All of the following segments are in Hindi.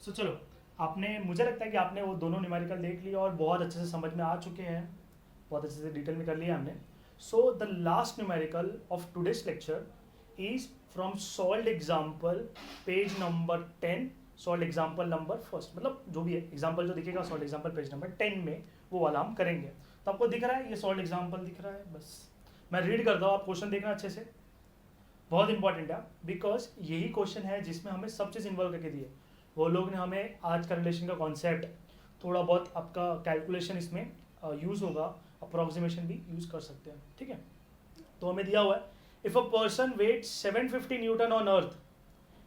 सो चलो, आपने, मुझे लगता है कि आपने वो दोनों न्यूमेरिकल देख लिया और बहुत अच्छे से समझ में आ चुके हैं, बहुत अच्छे से डिटेल में कर लिया हमने. So the last numerical of today's lecture is from solved example page number 10. Solved example number first, मतलब जो भी है एग्जाम्पल जो दिखेगा सॉल्ड एग्जाम्पल पेज नंबर 10 में वो वाला हम करेंगे. तो आपको दिख रहा है ये सॉल्ड एग्जाम्पल दिख रहा है. बस मैं रीड करता हूँ, आप क्वेश्चन देखना अच्छे से, बहुत इंपॉर्टेंट है बिकॉज यही क्वेश्चन है जिसमें हमें सब चीज़ इन्वॉल्व करके दिए. वो लोग ने हमें आज का रिलेशन का कॉन्सेप्ट, थोड़ा बहुत आपका कैलकुलेशन इसमें यूज़ होगा, अप्रॉक्सीमेशन भी यूज़ कर सकते हैं. ठीक है, तो हमें दिया हुआ है if a person weight 750 newton on earth,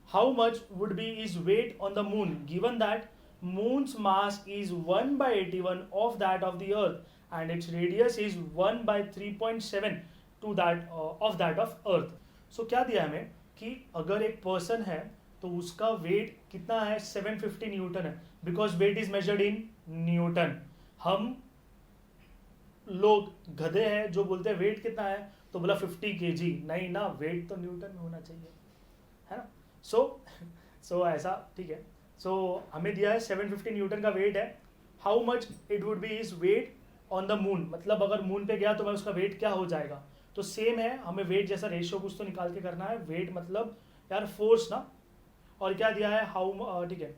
how much would be is weight on the moon given that moon's mass is 1/81 of that of the earth and its radius is 1/3.7 to that of that of earth. So क्या दिया हमें कि अगर एक पर्सन है तो उसका वेट कितना है, 750 न्यूटन है, because weight is measured in newton. हम लोग गधे हैं जो बोलते हैं वेट कितना है, तो बोला 50 kg. नहीं ना, वेट तो न्यूटन में होना चाहिए, है ना. सो ऐसा ठीक है. सो हमें दिया है 750 न्यूटन का वेट है. How much it would be is weight on the moon, मतलब अगर मून पे गया तो मैं उसका वेट क्या हो जाएगा. तो सेम है, हमें वेट जैसा रेशियो कुछ तो निकाल के करना है. वेट मतलब यार फोर्स ना, और क्या दिया है हाउ, ठीक है,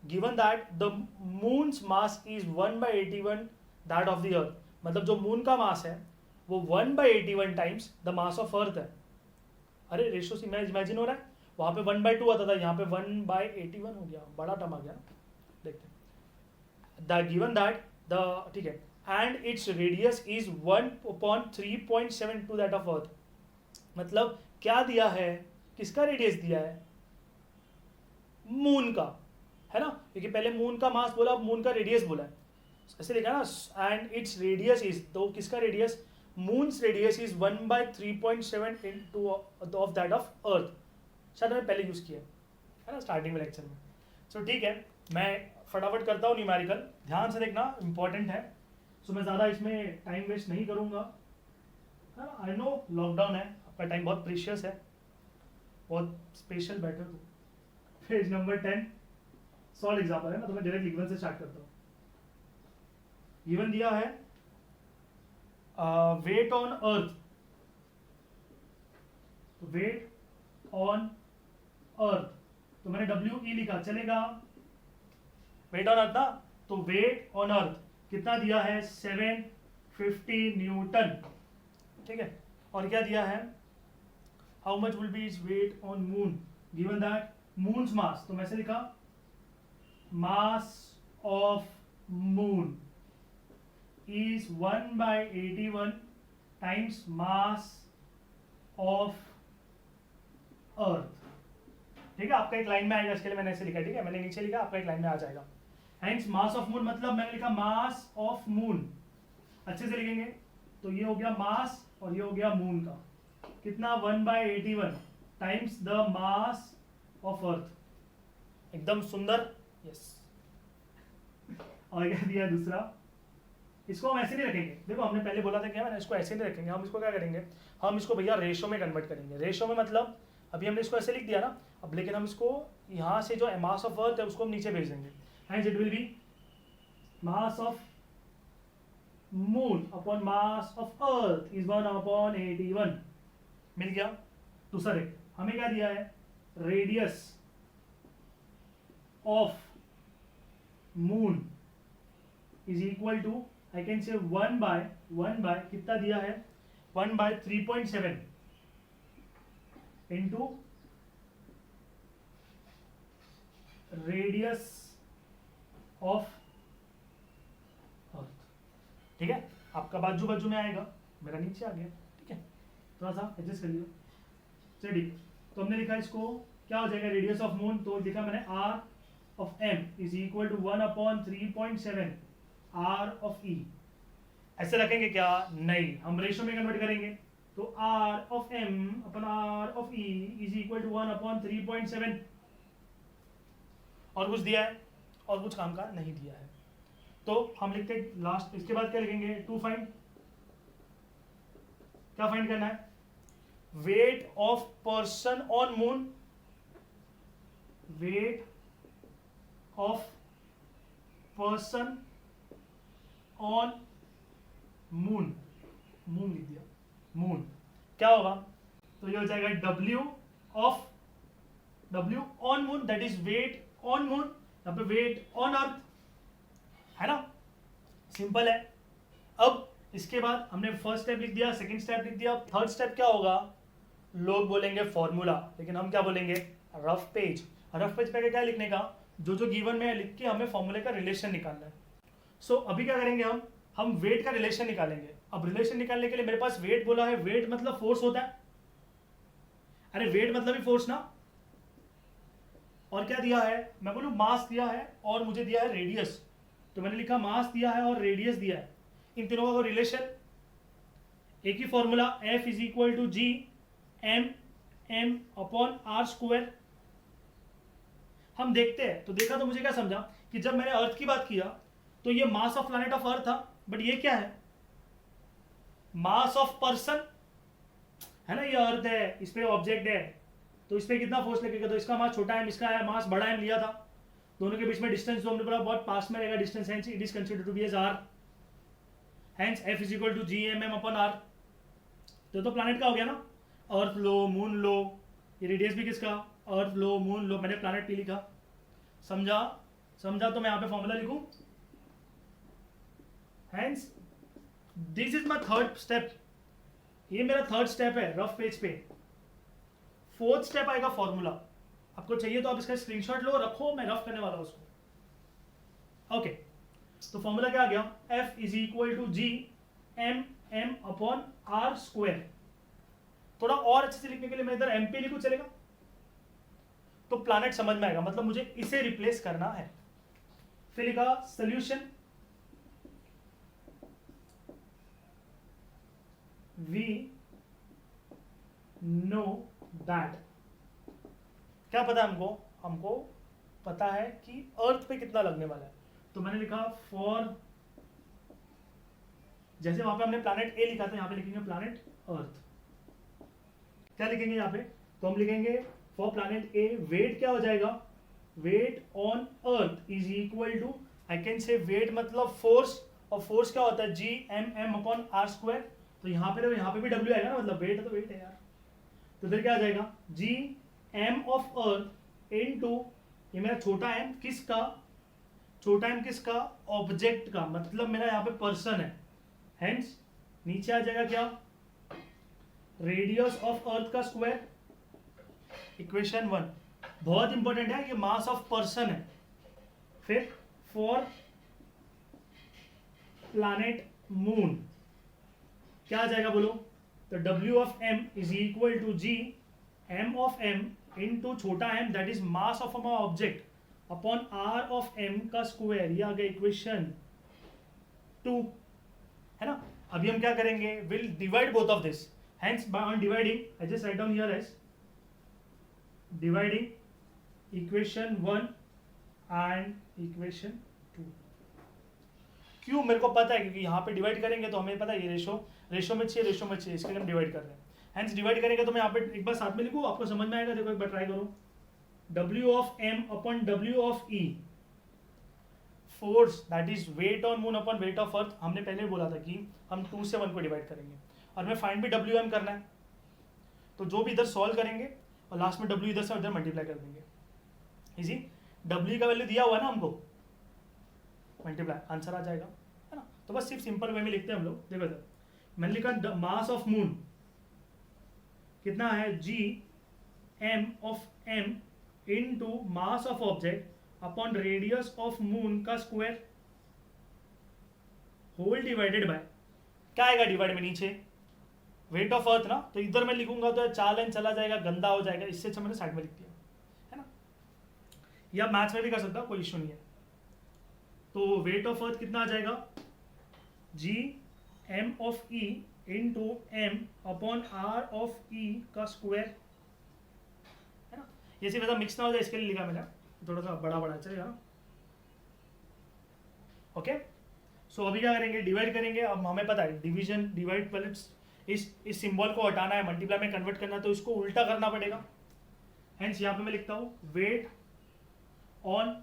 given that the moons mass is 1/81 that of the earth, मतलब जो मून का मास है वो 1/81 टाइम्स द मास ऑफ अर्थ है. अरे रेशियो से इमेजिन हो रहा है, वहाँ पे 1/2 आता था, यहाँ पे 1/81 हो गया, बड़ा टर्म आ गया. देखते हैं द गिवन दैट द, ठीक है, and its radius is 1/3.7 to that of earth. मतलब क्या दिया है, किसका रेडियस दिया है, मून का, है ना, क्योंकि पहले मून का मास बोला, अब मून का रेडियस बोला है, ऐसे लिखा ना. एंड इट्स रेडियस इज, तो किसका radius, moons radius is 1/3.7 two of that of अर्थ. शायद मैंने पहले यूज़ किया है ना स्टार्टिंग में लेक्चर में. सो ठीक है, मैं फटाफट करता हूँ न्यूमेरिकल, ध्यान से देखना, इंपॉर्टेंट है. सो मैं ज़्यादा इसमें टाइम वेस्ट नहीं करूँगा, है ना. आई नो लॉकडाउन है, आपका टाइम बहुत प्रीशियस है, बहुत स्पेशल बैठे हो. पेज नंबर 10 सॉल्व एग्जाम्पल है ना, तो मैं डायरेक्ट गिवन से स्टार्ट करता हूँ. गिवन दिया है weight on earth, weight on earth, तो मैंने WE लिखा, चलेगा. वेट ऑन अर्थ ना, तो वेट ऑन अर्थ कितना दिया है, 750 न्यूटन. ठीक है, और क्या दिया है, how much will be is weight on moon given that moon's mass, तो मैं से लिखा mass of moon is 1/81 times mass of earth. ठीक है, आपका एक लाइन में आएगा, इसके लिए मैंने ऐसे लिखा. ठीक है, मैंने नीचे लिखा, आपका एक लाइन में आ जाएगा. Hence mass of moon, मतलब मैंने लिखा mass of moon, अच्छे से लिखेंगे तो ये हो गया मास और ये हो गया मून का, कितना 1/81 टाइम्स द मास ऑफ अर्थ. एकदम सुंदर, यस. और क्या दिया दूसरा, इसको हम ऐसे नहीं रखेंगे. देखो हमने पहले बोला था क्या, मैंने इसको ऐसे नहीं रखेंगे, हम इसको क्या करेंगे, हम इसको भैया रेशो में कन्वर्ट करेंगे. रेशो में मतलब अभी हमने इसको ऐसे लिख दिया ना, अब लेकिन हम इसको यहाँ से जो मास ऑफ अर्थ है उसको हम नीचे भेज देंगे. And it will be mass of moon upon mass of earth is 1/81. मिल गया. दूसरा देख, हमें क्या दिया है, radius of moon is equal to, I can say 1/1 कितना दिया है, 1/3.7 इंटू रेडियस ऑफ अर्थ. ठीक है, आपका बाजू बाजू में आएगा, मेरा नीचे आ गया. ठीक है, थोड़ा सा एडजस्ट कर लियो. चलिए, तो हमने लिखा इसको क्या हो जाएगा, रेडियस ऑफ मून, तो लिखा मैंने R of M is equal to 1/3.7 R of E. ऐसे रखेंगे क्या, नहीं, हम रेशो में कन्वर्ट करेंगे. तो R of M upon R of E is equal to 1/3.7. और कुछ दिया है, और कुछ काम का नहीं दिया है, तो हम लिखते लास्ट. इसके बाद क्या लिखेंगे, टू फाइंड, क्या फाइंड करना है, wait of person on moon, wait of person on moon, moon लिख दिया, मून, क्या होगा, तो ये हो जाएगा W on moon, that is weight on moon, यहाँ पे वेट ऑन अर्थ, है ना, सिंपल है। अब इसके बाद हमने फर्स्ट स्टेप लिख दिया, सेकंड स्टेप लिख दिया, थर्ड स्टेप क्या होगा, लोग बोलेंगे फॉर्मूला, लेकिन हम क्या बोलेंगे, रफ पेज। रफ पेज पे क्या लिखने का, जो जो गिवन में है लिख के हमें फॉर्मूले का रिलेशन निकालना है। सो अभी क्या करेंगे, हम वेट का रिलेशन निकालेंगे। अब रिलेशन निकालने के लिए मेरे पास वेट बोला है, वेट मतलब फोर्स होता है, अरे वेट मतलब ही फोर्स ना, और क्या दिया है, मैं बोलूं मास दिया है और मुझे दिया है रेडियस, तो मैंने लिखा मास दिया है और रेडियस दिया है, इन तीनों का रिलेशन, एक ही formula, F is equal to G m upon R square. हम देखते हैं, तो देखा तो मुझे क्या समझा कि जब मैंने अर्थ की बात किया तो ये mass of planet of earth था, बट ये क्या है, मास ऑफ पर्सन है ना, ये अर्थ है, इस पे ऑब्जेक्ट है, तो इस पे कितना फोर्स लगेगा, तो इसका मास छोटा है, इसका है मास बड़ा है, लिया था, दोनों के बीच में डिस्टेंस जो हमने बोला बहुत पास में रहेगा distance, hence it is considered to be as R, hence F is equal to G m upon R. तो प्लैनेट का हो गया ना, अर्थ लो, मून लो, ये रेडियस भी किसका, अर्थ लो, मून लो, मैंने प्लैनेट पी लिखा, समझा, तो मैं यहाँ पे फॉर्मूला लिखूं, hence this is my third step, ये मेरा थर्ड स्टेप है रफ पेज पे। फोर्थ स्टेप आएगा फॉर्मूला, आपको चाहिए तो आप इसका स्क्रीनशॉट लो, रखो, मैं रफ करने वाला हूं उसको। ओके, तो फॉर्मूला क्या आ गया, F is equal to G m upon R square. थोड़ा और अच्छे से लिखने के लिए मैं इधर MP लिखूं, चलेगा, तो प्लैनेट समझ में आएगा, मतलब मुझे इसे रिप्लेस करना है। फिर लिखा सोल्यूशन, वी नो दैट, क्या पता है हमको पता है कि अर्थ पे कितना लगने वाला है, तो मैंने लिखा फॉर, जैसे वहां पे हमने प्लैनेट ए लिखा था, यहाँ पे लिखेंगे प्लैनेट अर्थ। क्या लिखेंगे यहाँ पे, तो हम लिखेंगे फॉर प्लैनेट ए, वेट क्या हो जाएगा, weight on earth is equal to, I can say weight मतलब फोर्स, और फोर्स क्या होता है, G m upon R square, तो यहाँ पे भी W आएगा ना, मतलब वेट है तो वेट है यार, तो फिर क्या आ जाएगा, G m of earth into, ये मेरा छोटा m किसका, छोटा m किसका, ऑब्जेक्ट का, मतलब मेरा यहाँ पे पर्सन है, हेंस नीचे आ जाएगा क्या, रेडियस ऑफ अर्थ का स्क्वायर, इक्वेशन 1, बहुत इंपॉर्टेंट है, ये मास ऑफ पर्सन है। फिर फॉर प्लैनेट मून क्या आ जाएगा बोलो, तो W of m is equal to G m of m into छोटा m that is mass of a object upon r of m का स्क्वायर, ये आ गया इक्वेशन 2, है ना। अभी हम क्या करेंगे, will divide both of this, hence by on dividing I just write down here as dividing equation 1 and equation 2। क्यों, मेरे को पता है, क्योंकि यहाँ पे डिवाइड करेंगे तो हमें पता है ये रेशो में चाहिए, इसके लिए हम डिवाइड कर रहे हैं, हेंस डिवाइड करेंगे तो मैं यहाँ पे एक बार साथ में लिखूँ, आपको समझ में आएगा, देखो एक बार ट्राई करो, W of m upon W of E, force that is weight on moon upon weight of earth, हमने पहले बोला था कि हम 2 से 1 को डिवाइड करेंगे, और हमें फाइंड भी WM करना है, तो जो भी इधर सॉल्व करेंगे और लास्ट में W इधर से उधर मल्टीप्लाई कर देंगे, इजी, W का वैल्यू दिया हुआ है ना हमको, मल्टीप्लाई आंसर आ जाएगा, है ना। तो बस सिर्फ सिंपल वे में लिखते हैं हम लोग, देखो इधर मैंने लिखा मास ऑफ मून कितना है, G m of m into mass of object upon radius of moon का स्क्वायर होल डिवाइडेड बाय, क्या आएगा डिवाइड में नीचे, वेट ऑफ अर्थ ना, तो इधर मैं लिखूंगा तो 4 लाइन चला जाएगा, गंदा हो जाएगा, इससे अच्छा मैंने साइड में लिख दिया, है ना। या मैथ्स में भी कर सकता, कोई इशू नहीं है। तो वेट ऑफ अर्थ कितना आ जाएगा, G m of E into m upon r of E का स्क्वायर, है ना। ये सिर्फ मिक्स ना हो जाए इसके लिए लिखा मैंने, थोड़ा सा बड़ा चलेगा ना। ओके, सो अभी क्या करेंगे, डिवाइड करेंगे। अब हमें पता है डिवीजन डिवाइड पहले इस सिंबल को हटाना है, मल्टीप्लाई में कन्वर्ट करना है, तो इसको उल्टा करना पड़ेगा। हेंस यहाँ पे मैं लिखता हूँ weight on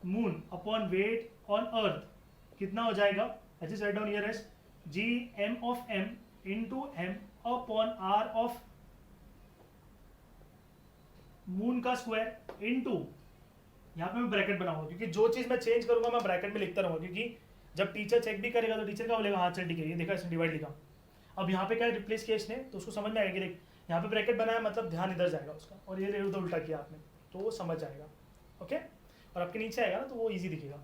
moon upon weight on earth कितना हो जाएगा? I just write down here as G M of M into M upon R of moon का स्क्वायर इंटू, यहाँ पे मैं ब्रैकेट बनाऊंगा क्योंकि जो चीज मैं चेंज करूंगा मैं ब्रैकेट में लिखता रहूंगा, क्योंकि जब टीचर चेक भी करेगा तो टीचर क्या बोलेगा, हाँ चल ठीक है, ये देखा इसने डिवाइड लिखा। अब यहाँ पे क्या रिप्लेस किया इसने, तो उसको समझ में आएगा कि देख यहाँ पे ब्रैकेट बनाया मतलब ध्यान इधर जाएगा उसका, और ये उधर उल्टा किया आपने तो वो समझ जाएगा। ओके, और आपके नीचे आएगा ना तो वो ईजी दिखेगा।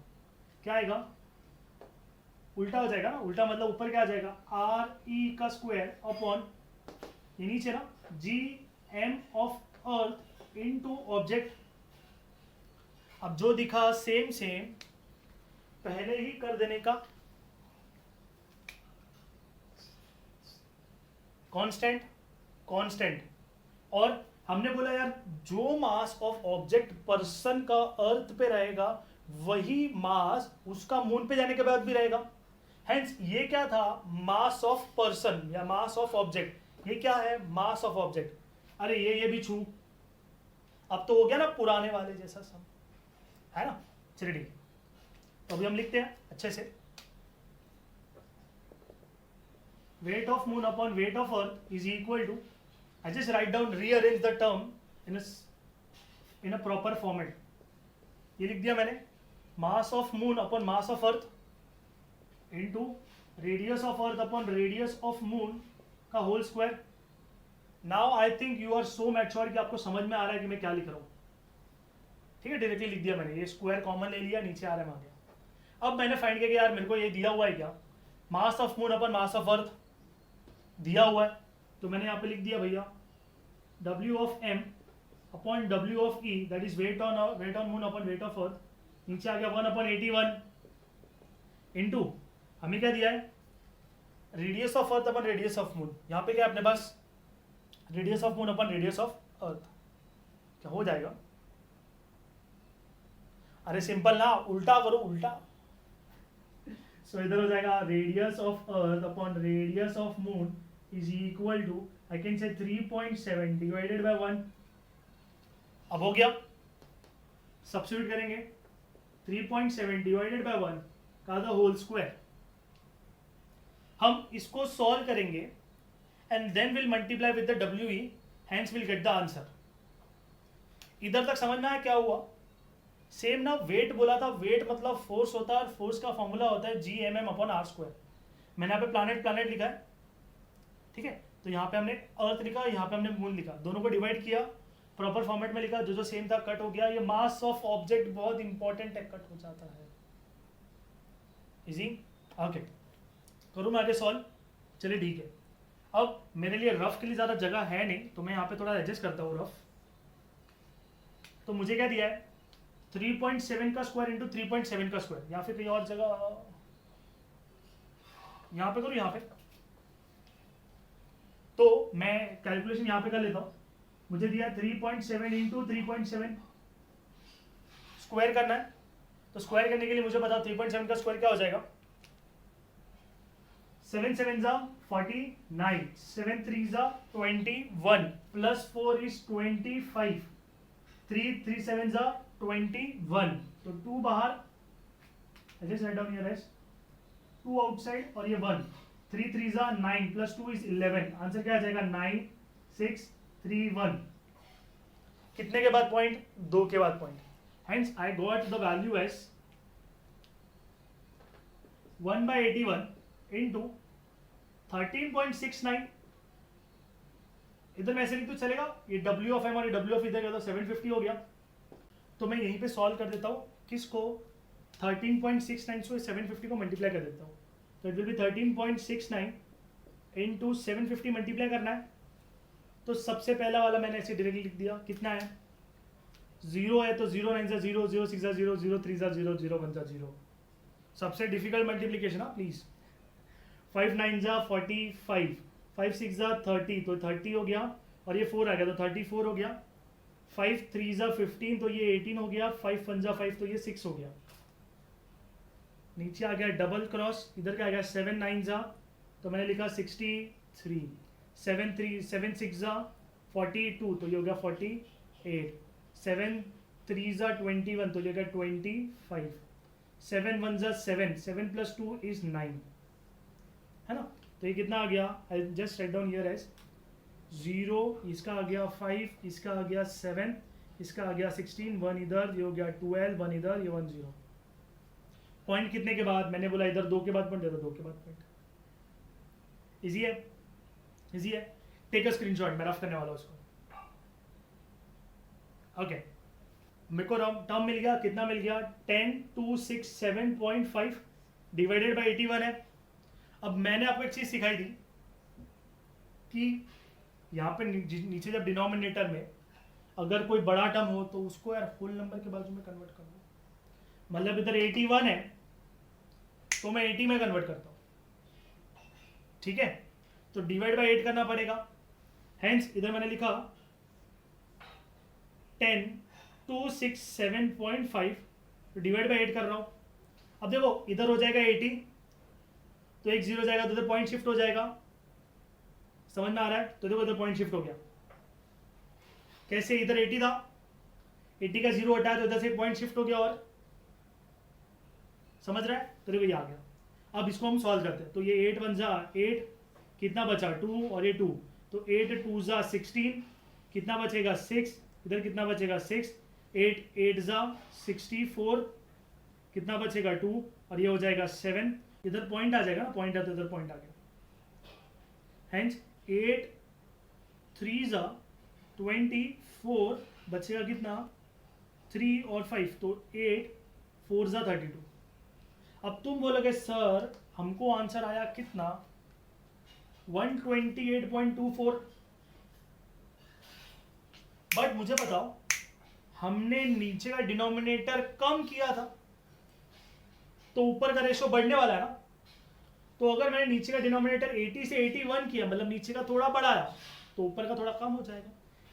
क्या आएगा? उल्टा हो जाएगा ना, उल्टा मतलब ऊपर क्या आ जाएगा, आर ई का स्क्वायर अपॉन ये नीचे ना G M of earth into object. अब जो दिखा सेम सेम पहले ही कर देने का, कांस्टेंट कांस्टेंट। और हमने बोला यार जो मास ऑफ ऑब्जेक्ट पर्सन का अर्थ पे रहेगा वही मास उसका मून पे जाने के बाद भी रहेगा। हेंस ये क्या था, मास ऑफ पर्सन या मास ऑफ ऑब्जेक्ट। ये क्या है, मास ऑफ ऑब्जेक्ट। अरे ये भी छू, अब तो हो गया ना पुराने वाले जैसा सब, है ना। चलिए ठीक है, तो अभी हम लिखते हैं अच्छे से। weight of moon upon weight of earth is equal to, I just write down, rearrange the term in a proper format. ये लिख दिया मैंने, mass of moon upon mass of earth into radius of earth upon radius of moon का whole square. Now I think you are so mature कि आपको समझ में आ रहा है कि मैं क्या लिख रहा हूँ। ठीक है, डायरेक्टली लिख दिया मैंने, ये स्क्वायर कॉमन ले लिया, नीचे आ रहा है आ गया। अब मैंने फाइंड किया कि यार मेरे को ये दिया हुआ है क्या, मास of moon upon mass of अर्थ दिया हुआ है, तो मैंने यहाँ पे लिख दिया भैया W of M upon W of E that is weight on moon upon weight of earth, नीचे आ गया 1/81 इंटू हमें क्या दिया है, radius of earth upon radius of moon. यहाँ पे क्या अपने पास radius of moon upon radius of earth, क्या हो जाएगा? अरे सिंपल ना, उल्टा करो उल्टा। सो इधर हो जाएगा radius of earth upon radius of moon is equal to, I can say 3.7 divided by 1। अब हो गया, सब्स्टिट्यूट करेंगे 3.7 डिवाइडेड बाय 1 का द होल स्क्वायर। हम इसको सॉल्व करेंगे and then will multiply with the WE, hence will get the answer. इधर तक समझ में आया क्या हुआ? सेम ना, वेट बोला था, वेट मतलब फोर्स होता है और फोर्स का फॉर्मूला होता है GMM अपॉन आर स्क्वायर। मैंने यहाँ पे प्लानेट लिखा है, ठीक है, तो यहाँ पे हमने अर्थ लिखा, यहाँ पे हमने मून लिखा, दोनों को डिवाइड किया, प्रॉपर फॉर्मेट में लिखा, जो सेम था कट हो गया। ये मास ऑफ ऑब्जेक्ट बहुत इंपॉर्टेंट है, कट हो जाता है। इजी, ओके, करूँ मैं आगे सॉल्व? चलिए ठीक है। अब मेरे लिए रफ के लिए ज़्यादा जगह है नहीं, तो मैं यहाँ पे थोड़ा एडजस्ट करता हूँ रफ। तो मुझे क्या दिया है, 3.7 का स्क्वायर इंटू 3.7 का स्क्वायर, या फिर कहीं और जगह यहाँ पे करूँ, यहाँ पे तो मैं कैलकुलेशन यहाँ पे कर लेता हूँ। मुझे दिया 3.7 इंटू 3.7 स्क्वायर करना है, तो स्क्वायर करने के लिए मुझे बताओ 3.7 का स्क्वायर क्या हो जाएगा। 7 7 जा 49, 7 3 जा 21 प्लस 4 इज 25, 3 7 जा 21, तो 2 बाहर, just write down here as 2 outside, और ये 1, 3 3 जा 9 प्लस 2 इज 11, आंसर क्या आ जाएगा 9 6 3 1। कितने के बाद पॉइंट? 2 के बाद point. Hence I got the value as 1/81 into 13.69। इधर मैं ऐसे लिख तो चलेगा, ये W ऑफ M और ये W ऑफ इधर गया तो 750 हो गया। तो मैं यहीं पे सॉल्व कर देता हूँ, किसको, 13.69 से 750 को मल्टीप्लाई कर देता हूँ, तो it will B 13.69 into 750 multiply करना है। तो सबसे पहला वाला मैंने ऐसे डायरेक्टली लिख दिया, कितना है, 0 है तो 0 9 जा 0, 0 6 जा 0, 0 3 जा 0, 0 1 जा 0। सबसे डिफिकल्ट मल्टीप्लीकेशन है प्लीज। 5 9 जा 45, 5 6 जा 30, तो 30 हो गया, और ये 4 आ गया तो 34 हो गया। 5 3 जा 15, तो ये 18 हो गया। 5 1 जा 5, तो ये 6 हो गया। नीचे आ गया डबल क्रॉस, इधर क्या आ गया 7 9 जा, तो मैंने लिखा 63, 7 6 जा 42, तो ये हो गया 48, 7 3 ज़ा 21 तो जाएगा 25, 7 1 ज़ा 7, 7 + 2 is 9, है ना। तो ये कितना आ गया, I just write down here as 0, इसका आ गया 5, इसका आ गया 7, इसका आ गया 16, 1 इधर, ये हो गया 12, 1 इधर, ये 1 0। पॉइंट कितने के बाद, मैंने बोला इधर 2 के बाद पॉइंट, इधर 2 के बाद पॉइंट। इजी है, इजी है। टेक अ स्क्रीनशॉट, मैं रफ करने वाला हूं उसको। ओके, मेरे को टर्म मिल गया, कितना मिल गया, 10267.5 डिवाइडेड बाई 81 है। अब मैंने आपको एक चीज सिखाई थी कि यहाँ पे नीचे जब डिनोमिनेटर में अगर कोई बड़ा टर्म हो तो उसको यार होल नंबर के बाजू में कन्वर्ट कर दो। मतलब इधर 81 है तो मैं 80 में कन्वर्ट करता हूँ, ठीक है। तो डिवाइड बाई 8 करना पड़ेगा। हेंस इधर मैंने लिखा 10267.5 डिवाइड बाई 8 कर रहा हूँ। अब देखो इधर हो जाएगा 80 तो एक 0 जाएगा तो इधर पॉइंट शिफ्ट हो जाएगा, समझ में आ रहा है। तो देखो इधर पॉइंट शिफ्ट हो गया, कैसे, इधर 80 था, 80 का 0 हटाया तो इधर से पॉइंट शिफ्ट हो गया, और समझ रहा है। तो देखो ये आ गया। अब इसको हम सॉल्व करते हैं। तो ये 8 1 ज़ा 8, कितना बचा 2, और ये 2, तो 8 2 ज़ा 16, कितना बचेगा 6, इधर कितना बचेगा 6, 8 8 ज़ा 64, कितना बचेगा 2, और ये हो जाएगा 7, इधर पॉइंट आ जाएगा ना, पॉइंट है तो इधर पॉइंट आ गया। हेंस 8 3 ज़ा 24, बचेगा कितना 3 और 5, तो 8 4 ज़ा 32। अब तुम बोलोगे सर हमको आंसर आया कितना 128.24, बट मुझे बताओ हमने नीचे का डिनोमिनेटर कम किया था तो ऊपर का रेशो बढ़ने वाला है ना। तो अगर मैंने नीचे का डिनोमिनेटर 80 से 81 किया, मतलब नीचे का थोड़ा बढ़ाया, तो ऊपर का थोड़ा कम हो जाएगा।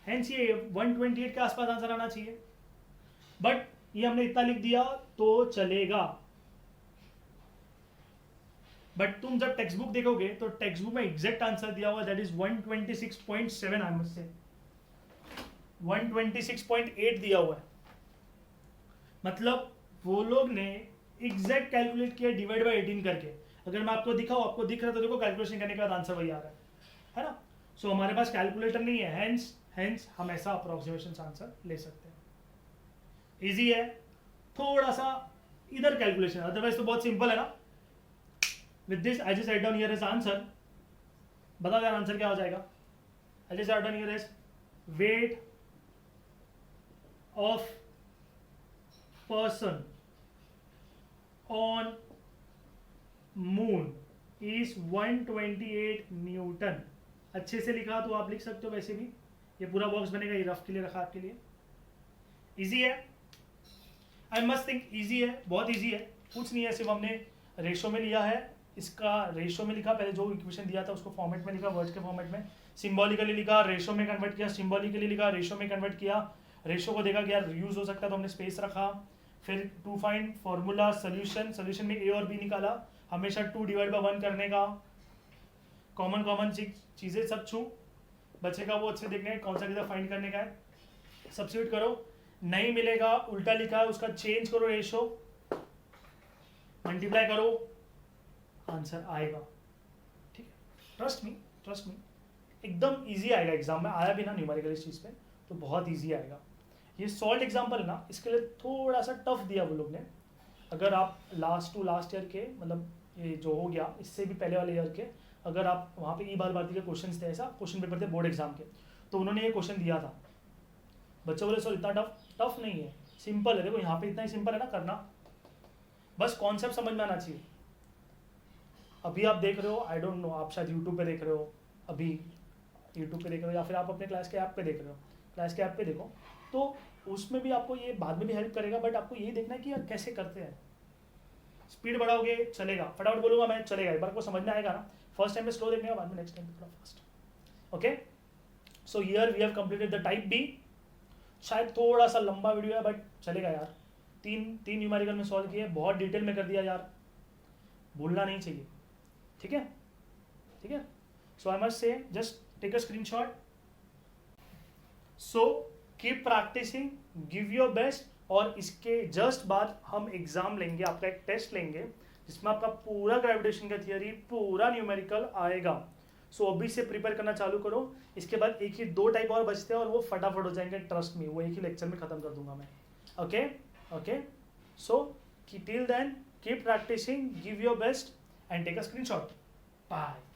हेंस ये 128 के आसपास आंसर आना चाहिए, बट ये हमने इतना लिख दिया तो चलेगा। बट तुम जब टेक्स्ट बुक देखोगे तो टेक्स्ट बुक में एग्जैक्ट आंसर दिया हुआ, दैट इज 126.7, आई मस्ट से 126.8 दिया हुआ है। मतलब वो लोग ने एग्जैक्ट कैलकुलेट किया डिवाइड बाई 18 करके। अगर मैं आपको दिखाऊं, आपको दिख रहा है तो देखो कैलकुलेशन करने के बाद आंसर वही आ रहा है ना। सो हमारे पास कैलकुलेटर नहीं है, हेंस हम ऐसा अप्रोक्सीमेशन आंसर ले सकते हैं। इजी है, थोड़ा सा इधर कैलकुलेशन, अदरवाइज तो बहुत सिंपल है ना। With this I just write down here as answer. बताओ यार आंसर क्या हो जाएगा। I just write down here as weight of person on moon is 128 newton. अच्छे से लिखा तो आप लिख सकते हो, वैसे भी ये पूरा बॉक्स बनेगा, ये रफ के लिए रखा आपके लिए। इजी है, आई मस्ट थिंक इजी है, बहुत इजी है, कुछ नहीं है, सिर्फ हमने रेशो में लिया है, इसका रेशो में लिखा, पहले जो इक्वेशन दिया था उसको फॉर्मेट में लिखा, वर्ड के फॉर्मेट में, सिंबॉलिकली लिखा, रेशो में कन्वर्ट किया, सिंबॉलिकली लिखा, रेशो में कन्वर्ट किया, रेशो को देखा कि यार यूज हो सकता है तो हमने स्पेस रखा, फिर टू फाइंड फॉर्मूला सोल्यूशन में ए और बी निकाला, हमेशा 2 डिवाइड बाई 1 करने का, कॉमन चीज़ें सब छू, बचेगा वो अच्छे देखने कौन सा किधर फाइंड करने का है, सब्स्टिट्यूट करो, नहीं मिलेगा उल्टा लिखा है उसका चेंज करो रेशो, मल्टीप्लाई करो, आंसर आएगा। ठीक है, ट्रस्ट मी एकदम इजी आएगा। एग्जाम में आया भी ना न्यूमेरिकल इस चीज़ पे तो बहुत इजी आएगा। ये सॉल्ट एग्जाम्पल ना, इसके लिए थोड़ा सा टफ दिया वो लोग ने। अगर आप लास्ट ईयर के, मतलब ये जो हो गया इससे भी पहले वाले ईयर के, अगर आप वहाँ पे ई बाल भारती के क्वेश्चन थे, ऐसा क्वेश्चन पेपर थे बोर्ड एग्जाम के, तो उन्होंने ये क्वेश्चन दिया था, बच्चों बोले सर इतना टफ नहीं है, सिंपल है। देखो यहाँ पे इतना ही सिंपल है ना करना, बस कॉन्सेप्ट समझ में आना चाहिए। अभी आप देख रहे हो, आई डोंट नो, आप शायद यूट्यूब पे देख रहे हो, अभी यूट्यूब पे देख रहे हो, या फिर आप अपने क्लास के ऐप पे देख रहे हो, क्लास के ऐप पे देखो, तो उसमें भी आपको ये बाद में भी हेल्प करेगा, बट आपको यही देखना है कि यार कैसे करते हैं। स्पीड बढ़ाओगे चलेगा, फटाफट बोलूँगा मैं चलेगा, एक बार को समझ में आएगा ना, फर्स्ट टाइम में स्लो देखने का, बाद में नेक्स्ट टाइम थोड़ा fast. Okay, so here we have completed the type B. शायद थोड़ा सा लंबा वीडियो है बट चलेगा यार, तीन न्यूमेरिकल में सॉल्व किए, बहुत डिटेल में कर दिया यार, भूलना नहीं चाहिए। ठीक है, so I must say just take a screenshot, so keep practising, give your best, और इसके जस्ट बाद हम एग्जाम लेंगे, आपका एक टेस्ट लेंगे जिसमें आपका पूरा ग्रेविटेशन का थियरी, पूरा न्यूमेरिकल आएगा। सो अभी से प्रिपेयर करना चालू करो। इसके बाद एक ही 2 टाइप और बचते हैं और वो फटाफट हो जाएंगे, ट्रस्ट मी, वो एक ही लेक्चर में खत्म कर दूंगा मैं। Okay okay, so till then keep practising, give your best and take a screenshot. Bye.